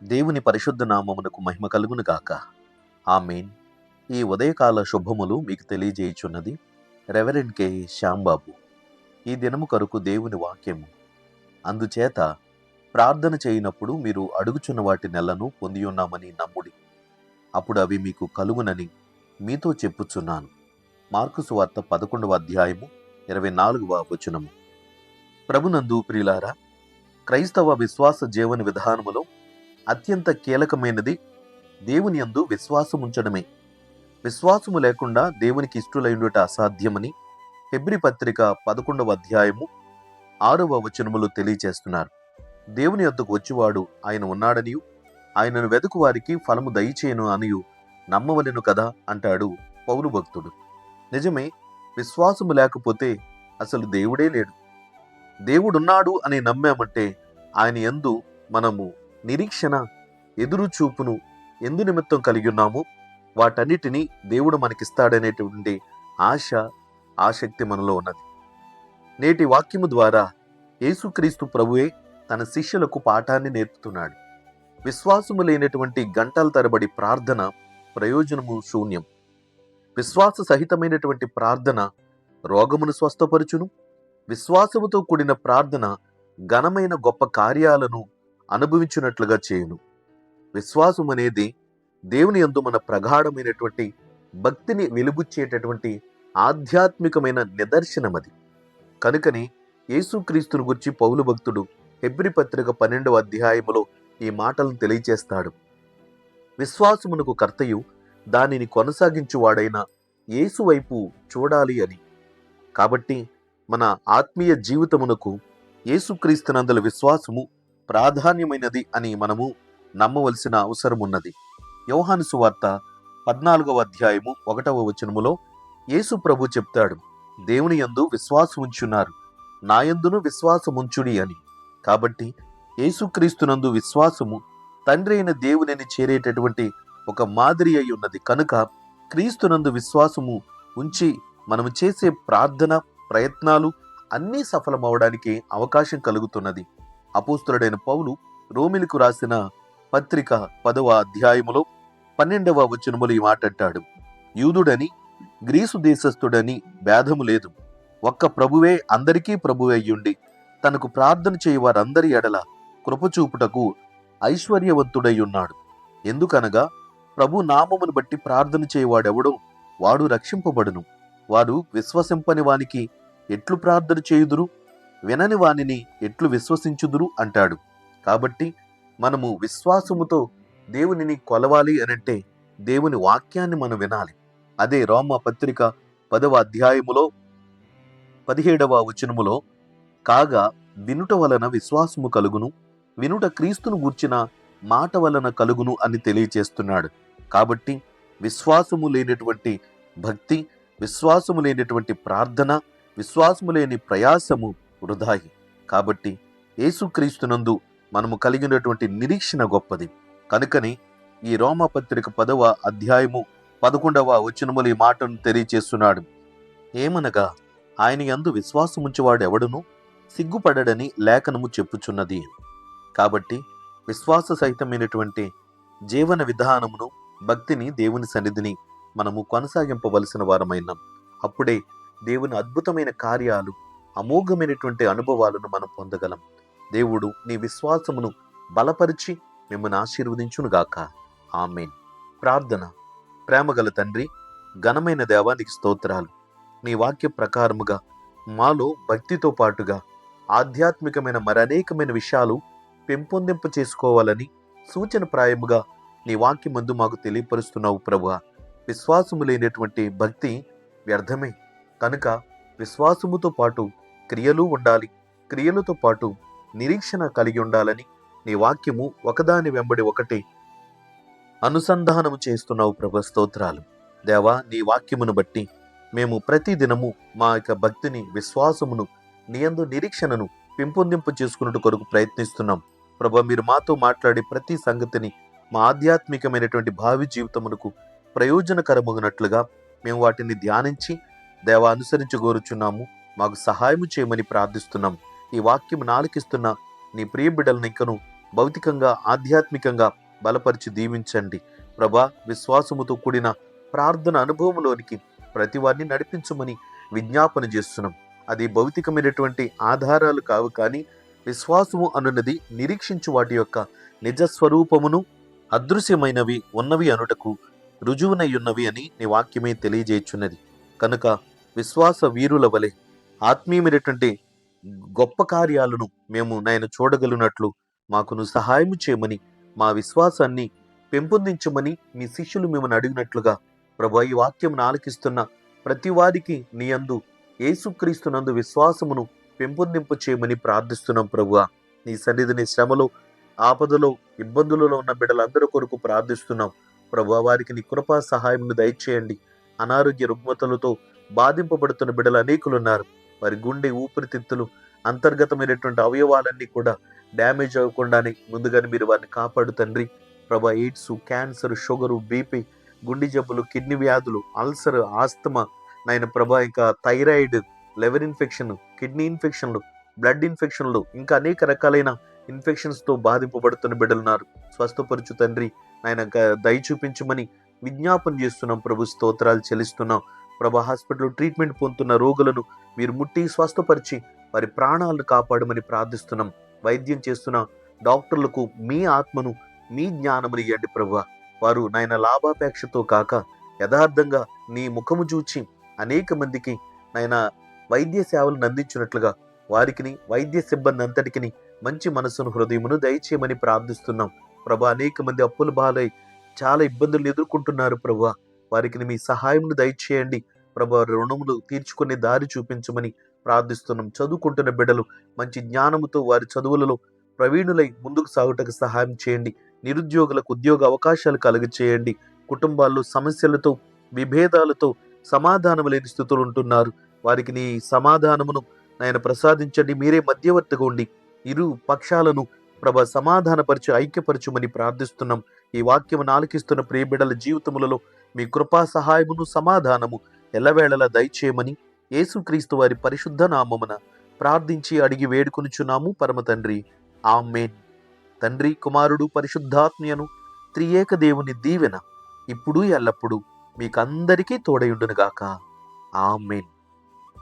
దేవుని పరిశుద్ధ నామమునకు మహిమ కలుగును గాక. ఆమేన్. ఈ ఉదయకాల శుభములు మీకు తెలియజేయుచున్నది రెవరెండ్ కె శ్యాంబాబు. ఈ దినము కొరకు దేవుని వాక్యము. అందుచేత ప్రార్థన చేయనప్పుడు మీరు అడుగుచున్న వాటి నెలను పొందియున్నామని నమ్ముడి, అప్పుడు అవి మీకు కలుగునని మీతో చెప్పుచున్నాను. మార్కు సువార్త 11వ అధ్యాయము 24వ వచనము. ప్రభునందు ప్రియులారా, క్రైస్తవ విశ్వాస జీవన విధానములో అత్యంత కీలకమైనది దేవుని యందు విశ్వాసముంచడమే. విశ్వాసము లేకుండా దేవునికి ఇష్టులైనట అసాధ్యమని హెబ్రీ పత్రిక 11వ అధ్యాయము 6వ వచనములు తెలియచేస్తున్నారు. దేవుని యొద్దకు వచ్చువాడు ఆయన ఉన్నాడనియు ఆయనను వెదుకు వారికి ఫలము దయచేయను అనియు నమ్మవలెను కదా అంటాడు పౌలు భక్తుడు. నిజమే, విశ్వాసము లేకపోతే అసలు దేవుడే లేడు. దేవుడున్నాడు అని నమ్మామంటే ఆయన యందు మనము నిరీక్షణ, ఎదురు చూపును ఎందు నిమిత్తం కలిగి ఉన్నాము, వాటన్నిటినీ దేవుడు మనకిస్తాడనేటువంటి ఆశ, ఆసక్తి మనలో ఉన్నది. నేటి వాక్యము ద్వారా యేసుక్రీస్తు ప్రభువే తన శిష్యులకు పాఠాన్ని నేర్పుతున్నాడు. విశ్వాసము లేనటువంటి గంటల తరబడి ప్రార్థన ప్రయోజనము శూన్యం. విశ్వాస సహితమైనటువంటి ప్రార్థన రోగమును స్వస్థపరచును. విశ్వాసముతో కూడిన ప్రార్థన ఘనమైన గొప్ప కార్యాలను అనుభవించినట్లుగా చేయును. విశ్వాసం అనేది దేవుని యందు మన ప్రగాఢమైనటువంటి భక్తిని వెలుగుచ్చేటటువంటి ఆధ్యాత్మికమైన నిదర్శనం అది. కనుకనే యేసుక్రీస్తును గురించి పౌలు భక్తుడు హెబ్రీ పత్రిక 12వ అధ్యాయములో ఈ మాటలను తెలియచేస్తాడు. విశ్వాసమునకు కర్తయు దానిని కొనసాగించువాడైన యేసు వైపు చూడాలి అని. కాబట్టి మన ఆత్మీయ జీవితమునకు యేసుక్రీస్తునందల విశ్వాసము ప్రాధాన్యమైనది అని మనము నమ్మవలసిన అవసరం ఉన్నది. యోహాను సువార్త 14వ అధ్యాయము 1వ వచనములో యేసు ప్రభు చెప్తాడు, దేవుని యందు విశ్వాసముంచున్నారు, నా యందును విశ్వాసముంచుడి అని. కాబట్టి యేసుక్రీస్తునందు విశ్వాసము తండ్రి అయిన దేవునిని చేరేటటువంటి ఒక మాదిరి అయి ఉన్నది. కనుక క్రీస్తునందు విశ్వాసము ఉంచి మనము చేసే ప్రార్థన, ప్రయత్నాలు అన్నీ సఫలమవడానికి అవకాశం కలుగుతున్నది. అపోస్తులుడైన పౌలు రోమిలకు రాసిన పత్రిక 10వ అధ్యాయములో 12వ వచనములో ఈ మాట అంటాడు, యూదుడని గ్రీసు దేశస్థుడని భేదము లేదు, ఒక్క ప్రభువే అందరికీ ప్రభువే అయ్యుండి తనకు ప్రార్థన చేయ వారందరి ఎడల కృపచూపుటకు ఐశ్వర్యవంతుడై ఉన్నాడు. ఎందుకనగా ప్రభు నామమును బట్టి ప్రార్థన చేయవాడెవడో వాడు రక్షింపబడును. వారు విశ్వసింపని వానికి ఎట్లు ప్రార్థన చేయుదురు, వినని వానిని ఎట్లు విశ్వసించుదురు అంటాడు. కాబట్టి మనము విశ్వాసముతో దేవునిని కొలవాలి అనంటే దేవుని వాక్యాన్ని మనం వినాలి. అదే రోమా పత్రిక 10వ అధ్యాయములో 17వ వచనములో, కాగా వినుట వలన విశ్వాసము కలుగును, వినుట క్రీస్తును గూర్చిన మాట వలన కలుగును అని తెలియచేస్తున్నాడు. కాబట్టి విశ్వాసము లేనటువంటి భక్తి, విశ్వాసము లేనటువంటి ప్రార్థన, విశ్వాసము లేని ప్రయాసము వృధాయి. కాబట్టి యేసుక్రీస్తునందు మనము కలిగినటువంటి నిరీక్షణ గొప్పది. కనుకని ఈ రోమా పత్రిక 10వ అధ్యాయము 11వ వచనములు ఈ మాటను తెలియచేస్తున్నాడు. ఏమనగా ఆయన యందు విశ్వాసముంచువాడు ఎవడును సిగ్గుపడడని లేఖనము చెప్పుచున్నది. కాబట్టి విశ్వాస సహితమైనటువంటి జీవన విధానమును, భక్తిని, దేవుని సన్నిధిని మనము కొనసాగింపవలసిన వారమైనాం. అప్పుడే దేవుని అద్భుతమైన కార్యాలు, అమోఘమైనటువంటి అనుభవాలను మనం పొందగలం. దేవుడు నీ విశ్వాసమును బలపరిచి మిమ్మల్ని ఆశీర్వదించునుగాక. ఆమేన్. ప్రార్థన. ప్రేమగల తండ్రి, ఘనమైన దేవా, నీకు స్తోత్రాలు. నీ వాక్య ప్రకారముగా మాలో భక్తితో పాటుగా ఆధ్యాత్మికమైన మరనేకమైన విషయాలు పెంపొందింప చేసుకోవాలని సూచన ప్రాయముగా నీ వాక్యం ముందు మాకు తెలియపరుస్తున్నావు ప్రభువా. విశ్వాసము లేనటువంటి భక్తి వ్యర్థమే. కనుక విశ్వాసముతో పాటు క్రియలు ఉండాలి, క్రియలతో పాటు నిరీక్షణ కలిగి ఉండాలని నీ వాక్యము ఒకదాని వెంబడి ఒకటి అనుసంధానము చేస్తున్నావు ప్రభు. స్తోత్రాలు దేవా. నీ వాక్యమును బట్టి మేము ప్రతి దినము మా యొక్క భక్తిని, విశ్వాసమును, నీ యందు నిరీక్షణను పెంపొందింపు చేసుకున్నట్టు కొరకు ప్రయత్నిస్తున్నాం ప్రభు. మీరు మాతో మాట్లాడే ప్రతి సంగతిని మా ఆధ్యాత్మికమైనటువంటి భావి జీవితమునకు ప్రయోజనకరమగినట్లుగా మేము వాటిని ధ్యానించి దేవా అనుసరించగోరుచున్నాము. మాకు సహాయము చేయమని ప్రార్థిస్తున్నాం. ఈ వాక్యము నాలుకిస్తున్న నీ ప్రియ బిడ్డలను ఇంకను భౌతికంగా, ఆధ్యాత్మికంగా బలపరిచి దీవించండి. ప్రభా, విశ్వాసముతో కూడిన ప్రార్థన అనుభవంలోనికి ప్రతి వారిని నడిపించమని విజ్ఞాపన చేస్తున్నాం. అది భౌతికమైనటువంటి ఆధారాలు కావు, కానీ విశ్వాసము అనున్నది నిరీక్షించు వాటి యొక్క నిజ స్వరూపమును, అదృశ్యమైనవి ఉన్నవి అనుటకు రుజువునై ఉన్నవి అని నీ వాక్యమే తెలియజేయుచున్నది. కనుక విశ్వాస వీరుల వలె ఆత్మీయమైనటువంటి గొప్ప కార్యాలను మేము నాయన చూడగలిగినట్లు మాకును సహాయం చేయమని, మా విశ్వాసాన్ని పెంపొందించమని మీ శిష్యులు మిమ్మల్ని అడిగినట్లుగా ప్రభా, ఈ వాక్యం ఆలకిస్తున్న ప్రతి వారికి నీ యందు, యేసుక్రీస్తునందు విశ్వాసమును పెంపొందింప చేయమని ప్రార్థిస్తున్నాం. ప్రభువా, నీ సన్నిధిని శ్రమలో, ఆపదలో, ఇబ్బందులలో ఉన్న బిడ్డలందరి కొరకు ప్రార్థిస్తున్నాం. ప్రభువా, వారికి నీ కృపా సహాయమును దయచేయండి. అనారోగ్య రుగ్మతలతో బాధింపబడుతున్న బిడ్డలు అనేకులున్నారు. వారి గుండె, ఊపిరితిత్తులు, అంతర్గతమైనటువంటి అవయవాలన్నీ కూడా డ్యామేజ్ అవ్వకుండానే ముందుగానే మీరు వారిని కాపాడు తండ్రి. ప్రభా, ఎయిడ్స్, క్యాన్సర్, షుగరు, బీపీ, గుండె జబ్బులు, కిడ్నీ వ్యాధులు, అల్సర్, ఆస్తమా, నాయన ప్రభా, ఇంకా థైరాయిడ్, లివర్ ఇన్ఫెక్షన్, కిడ్నీ ఇన్ఫెక్షన్లు, బ్లడ్ ఇన్ఫెక్షన్లు, ఇంకా అనేక రకాలైన ఇన్ఫెక్షన్స్తో బాధింపబడుతున్న బిడ్డలున్నారు. స్వస్థపరచు తండ్రి, నాయన దయ చూపించమని విజ్ఞాపన చేస్తున్నాం. ప్రభు, స్తోత్రాలు చెల్లిస్తున్నాం. ప్రభా, హాస్పిటల్లో ట్రీట్మెంట్ పొందుతున్న రోగులను మీరు ముట్టి స్వస్థపరిచి వారి ప్రాణాలను కాపాడమని ప్రార్థిస్తున్నాం. వైద్యం చేస్తున్న డాక్టర్లకు మీ ఆత్మను, మీ జ్ఞానమును ఇవ్వండి ప్రభువా. వారు నాయన లాభాపేక్షతో కాక యథార్థంగా నీ ముఖము చూచి అనేక మందికి నాయన వైద్య సేవలను అందించినట్లుగా వారికి, వైద్య సిబ్బంది అంతటికి మంచి మనసును, హృదయమును దయచేయమని ప్రార్థిస్తున్నాం. ప్రభా, అనేక మంది అప్పుల బాలై చాలా ఇబ్బందులు ఎదుర్కొంటున్నారు ప్రభువా. వారికి మీ సహాయమును దయచేయండి ప్రభా. రుణములు తీర్చుకునే దారి చూపించమని ప్రార్థిస్తున్నాం. చదువుకుంటున్న బిడ్డలు మంచి జ్ఞానముతో వారి చదువులలో ప్రవీణులై ముందుకు సాగుటకు సహాయం చేయండి. నిరుద్యోగులకు ఉద్యోగ అవకాశాలు కలుగచేయండి. కుటుంబాల్లో సమస్యలతో, విభేదాలతో సమాధానం లేని స్థితులు ఉంటున్నారు. వారికి నీ సమాధానమును నాయన ప్రసాదించండి. మీరే మధ్యవర్తిగా ఉండి ఇరు పక్షాలను ప్రభ సమాధానపరిచి ఐక్యపరచుమని ప్రార్థిస్తున్నాం. ఈ వాక్యమును ఆలకిస్తున్న ప్రియ బిడ్డల జీవితములలో మీ కృపా సహాయమును, సమాధానము ఎల్లవేళలా దయచేయమని యేసుక్రీస్తు వారి పరిశుద్ధ నామమున ప్రార్థించి అడిగి వేడుకొనుచున్నాము పరమ తండ్రి. ఆమేన్. తండ్రి, కుమారుడు, పరిశుద్ధాత్మయను త్రియేక దేవుని దీవెన ఇప్పుడు ఎల్లప్పుడూ మీకందరికీ తోడయుండునుగాక. ఆమేన్.